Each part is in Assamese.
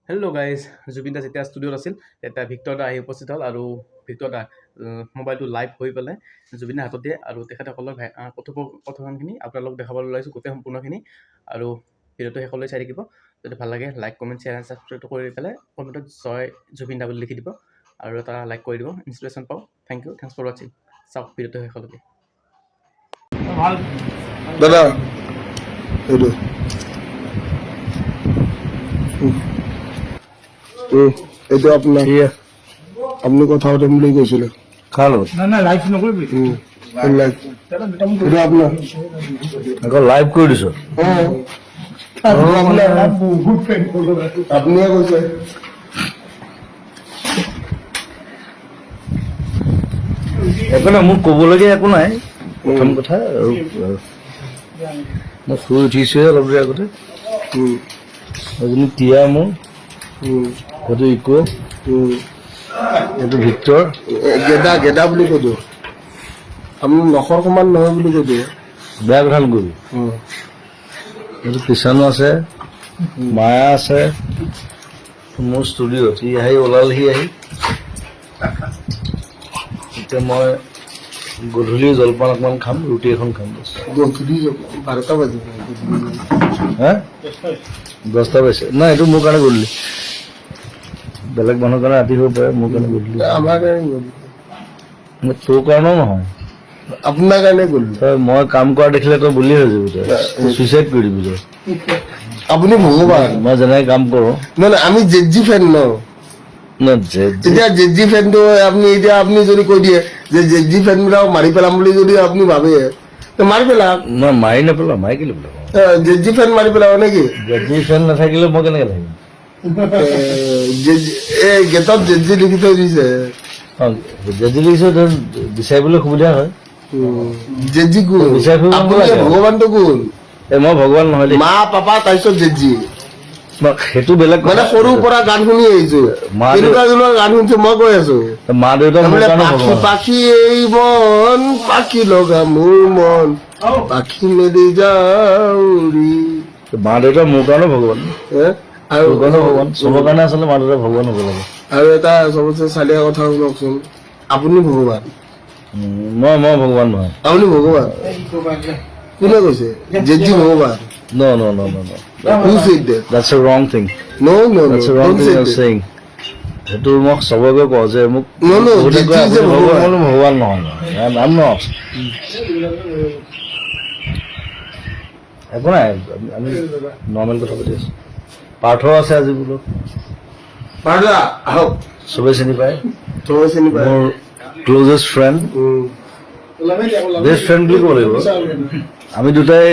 হেল্ল' গাইজ, জুবিন দা যেতিয়া ষ্টুডিঅ'ত আছিল তেতিয়া ভিক্টৰ দা আহি উপস্থিত হ'ল আৰু ভিক্টৰ দা মোবাইলটো লাইভ হৈ পেলাই জুবিনে হাতত দিয়ে আৰু তেখেতসকলৰ কথোপকথনখিনি আপোনালোকক দেখাবলৈ ওলাইছোঁ গোটেই সম্পূৰ্ণখিনি আৰু ভিডিঅ'টো শেষলৈ চাই থাকিব। যদি ভাল লাগে লাইক কমেণ্ট শ্বেয়াৰ এণ্ড ছাবস্ক্ৰাইবটো কৰি পেলাই কমেণ্টত জয় জুবিন দা বুলি লিখি দিব আৰু এটা লাইক কৰি দিব, ইনস্পিৰেশ্যন পাওঁ। থেংকছ ফৰ ৱাচিং। চাওক ভিডিঅ'টো শেষলৈকে। দাদা এইটো এইটো আপোনাৰ আপুনি কথা পাতিম বুলি কৈছিলে কাৰ লগত লাইভ এইটো আপোনাৰ আকৌ লাইভ কৰি দিছো আপুনিয়ে কৈছে একো নাই, মোক ক'বলগীয়া একো নাই। প্ৰথম কথা আৰু মই শুই উঠিছোহে অলপ দেৰি আগতে। এজনী টিয়া মোৰ, সেইটো ইকো, এইটো ভিক্টৰ, গেদা বুলি কৈ দিওঁ। আপুনি নখৰ সমান নহয় বুলি কৈ দিয়ে। বেয়া কথা নকবি। এইটো কিষাণো আছে, মায়া আছে, মোৰ ষ্টুডিঅ'ত সি আহি ওলালহি আহি। এতিয়া মই গধূলি জলপান অকণমান খাম, ৰুটি এখন খাম। গধূলি 12টা বাজিব। হা 10টা বাজিছে। নাই, এইটো মোৰ কাৰণে গধূলি, বেলেগ মানুহৰ কাৰণে ৰাতি হ'ব পাৰে, মোৰ কাৰণে গধূলি। আমাৰ কাৰণে তোৰ কাৰণেও নহয়, আপোনাৰ কাৰণে গ'লো। তই মই কাম কৰা দেখিলে তই বুলি হৈ যাবি, তই চুইচাইড কৰি দিবি তই। আপুনি ভগৱান। মই যেনেকে কাম কৰোঁ নহয়, আমি জেজি ফেন ন। এতিয়া জেজি ফেনটো আপুনি যদি কৈ দিয়ে যে জেজি ফেন বিলাক মাৰি পেলাম বুলি যদি আপুনি ভাবে মাৰি পেলাওক। মই মাৰি নেপেলাওঁ, মাৰি কেলৈ পেলাওঁ? জেজি ফেন মাৰি পেলাব নেকি? জেজি ফেন নাথাকিলে মই কেনেকে থাকিম? এই গেটত জেজি লিখি থৈ দিছে। জেজি লিখিছে বিচাৰিবলৈ সুবিধা হয়। জেজি কোন? বিচাৰি ফুৰিব আপুনি নালাগে। ভগৱানটো কোন? মই ভগৱান নহয় দেই, মা পাপা তাৰপিছত জেজি। সেইটো বেলেগ মানে সৰুৰ পৰা গান শুনি আহিছো, তেনেকুৱা ধৰণৰ গান শুনিছো। মই কৈ আছো মা দেউতা মোৰ কাৰণে ভগৱান। পাখি এই মন পাখি লগা মোৰ মন পাখি মেলি যাউৰি। মা দেউতা মোৰ কাৰণে ভগৱান, আৰু ভগৱান চবৰ কাৰণে আচলতে মা দেউতা ভগৱান হ'ব লাগে। আৰু এটা চবতছে চালিয়া কথা শুনকচোন, আপুনি ভগৱান। মই ভগৱান নহয়। আপুনি ভগৱান কোনে কৈছে? জেজি ভগৱান? No. Who said that? That's a wrong thing. No. That's a wrong Don't thing say you're that. saying. সেইটো মোক চবকে কওঁ যে মোক No, ভগৱান নহয়। I'm not. একো নাই, আমি নৰ্মেল কথা পাতি আছো। পাৰ্থ আছে আজি বোলো, চবেই চিনি পায়, মোৰ ক্লজেষ্ট ফ্ৰেণ্ড, বেষ্ট ফ্ৰেণ্ড বুলি ক'ব লাগিব। আমি দুটাই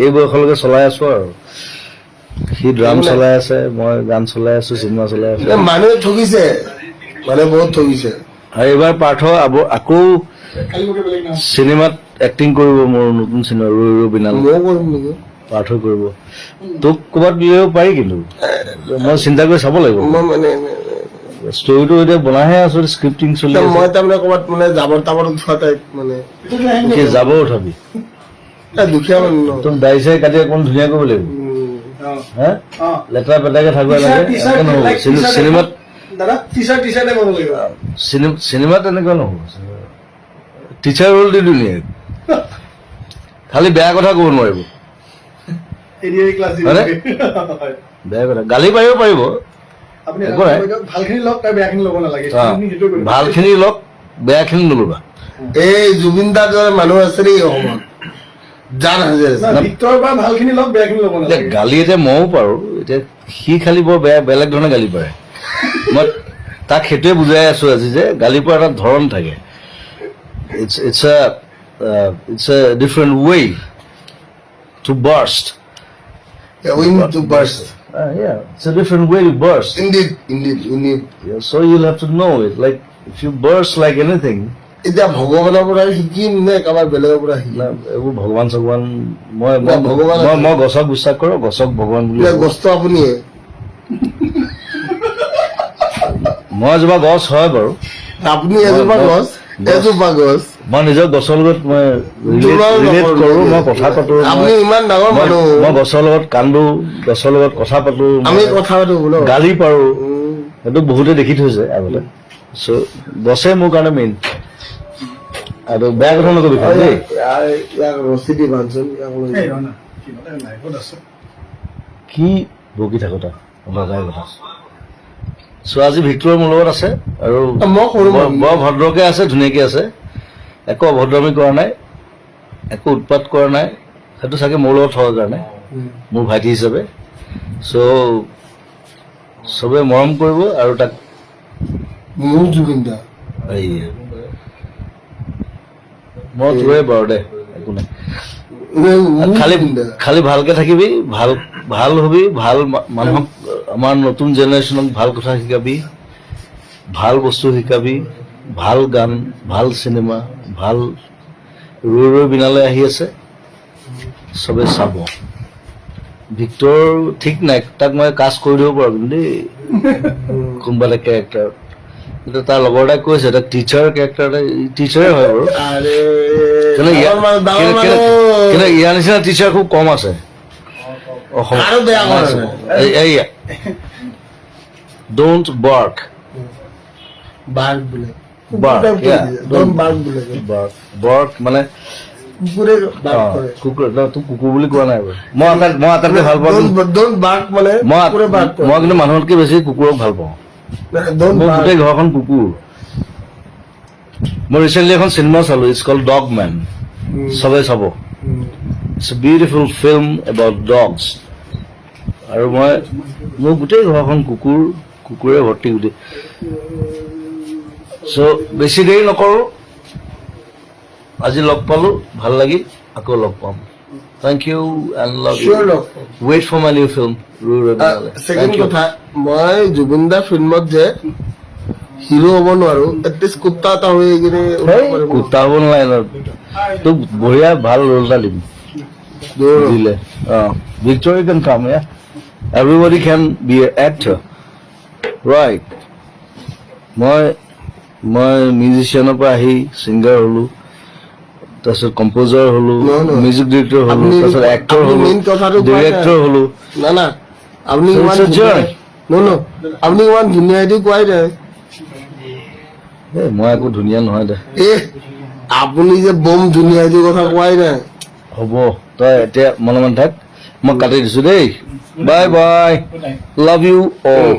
এই বয়সলৈকে চলাই আছো আৰু। সি ড্ৰাম চলাই আছে, মই গান চলাই আছো, চিনেমা চলাই আছো। মানুহে ঠগিছে, মানে বহুত ঠগিছে। আৰু এইবাৰ পাৰ্থ আকৌ চিনেমাত এক্টিং কৰিব, মোৰ নতুন চিনেমা ৰৈ বিনাল পাৰ্থ কৰিব। তোক ক'ৰবাত দিলেও পাৰি, কিন্তু মই চিন্তা কৰি চাব লাগিব। ষ্টৰিটো এতিয়া বনাইহে আছো, স্ক্ৰিপ্টিং চলি আছে। মই তাৰমানে ক'ৰবাত মানে জাবৰ তাবৰ উঠোৱা টাইপ মানে জাবৰ উঠাবি, দুখীয়া মানুহ ন। তোক দাড়ি চাৰি কাটি অকণ ধুনীয়া কৰিব লাগিব। হা লেতেৰা পেটাকে থাকিব লাগে, এনেকে নহ'ব। চিনেমাত তেনেকুৱা নহ'ব। টিচাৰ ৰোল দি ধুনীয়া, খালি বেয়া কথা ক'ব নোৱাৰিব। বেয়া কথা গালি পাৰিব পাৰিব, একো নাই। ভালখিনি লওক, বেয়াখিনি নল'বা। এই জুবিন দাৰ দৰে মানুহ আছে নেকি অসমত? গালি এতিয়া ময়ো পাৰো, এতিয়া সি খালি বৰ বেলেগ ধৰণে গালি পাৰে। মই তাক সেইটোৱে বুজাই আছো আজি যে গালি পৰা এটা ধৰণ থাকে। It's a different way to burst. We need to burst. Yeah, it's a different way to burst. Indeed, we need. Yeah, so you'll have to know it. Like if you burst like anything. এতিয়া ভগৱানৰ পৰা শিকিম নে কাৰোবাৰ বেলেগৰ পৰা শিকিম? এইবোৰ ভগৱান চগৱান মই গছক বিশ্বাস কৰো, গছক ভগৱান বুলি। গছটো আপুনিয়ে? মই এজোপা গছ হয় বাৰু। আপুনি এজোপা গছ? মই নিজৰ গছৰ লগত মই ৰিলেট কৰোঁ, মই কথা পাতোঁ, আপুনি ইমান ডাঙৰ মানুহ, মই গছৰ লগত কান্দো, গছৰ লগত কথা পাতোঁ, আমি কথা পাতো বোলো। গালি পাৰোঁ, সেইটো বহুতে দেখি থৈছে আগতে। চ' গছে মোৰ কাৰণে মেইন। আৰু বেয়া কথা নকবি খালি দেই। ইয়াক ৰছী দি বান্ধচোন, ইয়াক লৈ কি বকি থাকো তাক লগাই কথা। চ' আজি ভিক্টৰ মোৰ লগত আছে আৰু মই সৰু বৰ ভদ্ৰকে আছে, ধুনীয়াকে আছে, একো অভদ্ৰামি কৰা নাই, একো উৎপাত কৰা নাই। সেইটো চাগে মোৰ লগত থকাৰ কাৰণে, মোৰ ভাইটি হিচাপে। চ' চবে মৰম কৰিব আৰু তাক মোৰ জুবিন দা এই মই তোৰে বাৰু দে, একো নাই। খালি খালি ভালকে থাকিবি, ভাল হবি, ভাল মানুহক, আমাৰ নতুন জেনেৰেশ্যনক ভাল কথা শিকাবি, ভাল বস্তু শিকাবি, ভাল গান, ভাল চিনেমা, ভাল ৰৈ ৰৈ বিনালৈ আহি আছে, চবে চাব। ভিক্টৰ ঠিক নাই, তাক মই কাষ্ট কৰি দিব পাৰো কিন্তু দেই, কোনোবা এটা কেৰেক্টাৰ। কিন্তু তাৰ লগৰ এটাই কৈছে এটা টিচাৰ কেৰেক্টাৰ এটা, টিচাৰে হয় বাৰু, কিন্তু ইয়াৰ নিচিনা টিচাৰ খুব কম আছে অসমত। এইয়া ডোন্ট বাৰ্ক, বাঘ বোলে, বাৰ্ক মানে কুকুৰে বাঘ কৰে। কুকুৰ, তোক কুকুৰ বুলি কোৱা নাই বাৰু। মই আটাইতকৈ ভাল পাওঁ, বাঘ মানে কুকুৰে বাঘ কৰে। মই কিন্তু মানুহতকৈ বেছি কুকুৰক ভাল পাওঁ। মোৰ গোটেই ঘৰখন কুকুৰ। মই ৰিচেণ্টলি এখন চিনেমা চালো, ইটছ কল্ড ডগ মেন, চবে চাব। It's a beautiful film about dogs. আৰু মোৰ গোটেই ঘৰখন কুকুৰে ভৰ্তি গোটেই। চ' বেছি দেৰি নকৰোঁ, আজি লগ পালো, ভাল লাগিল, আকৌ লগ পাম। Thank you and love you. Wait for my new film. Second কথা, মই জুবিন দা ফিল্মত যে হিৰো হ'ব নোৱাৰো, এটলিষ্ট কুত্তা এটা হৈ কিনে কুত্তা হ'ব নালাগে, তোক বঢ়িয়া ভাল ৰোল এটা দিম দিলে। Victor can come, everybody can be a actor, right. মই মিউজিচিয়ানৰ পৰা আহি ছিংগাৰ হলো, তাৰপিছত কম্প'জাৰ হলো, মিউজিক ডিৰেক্টৰ হলো, তাৰপিছত এক্টৰ হলো, ডিৰেক্টৰ হলো। না আপুনি ইমান ধুনীয়াটো কোৱাই নাই। মই একো ধুনীয়া নহয় দে। আপুনি যে বম ধুনীয়াটো কথা কোৱাই নাই। হ'ব, তই এতিয়া মনে মনে থাক, মই কাটি দিছো দেই। Bye bye, love you all.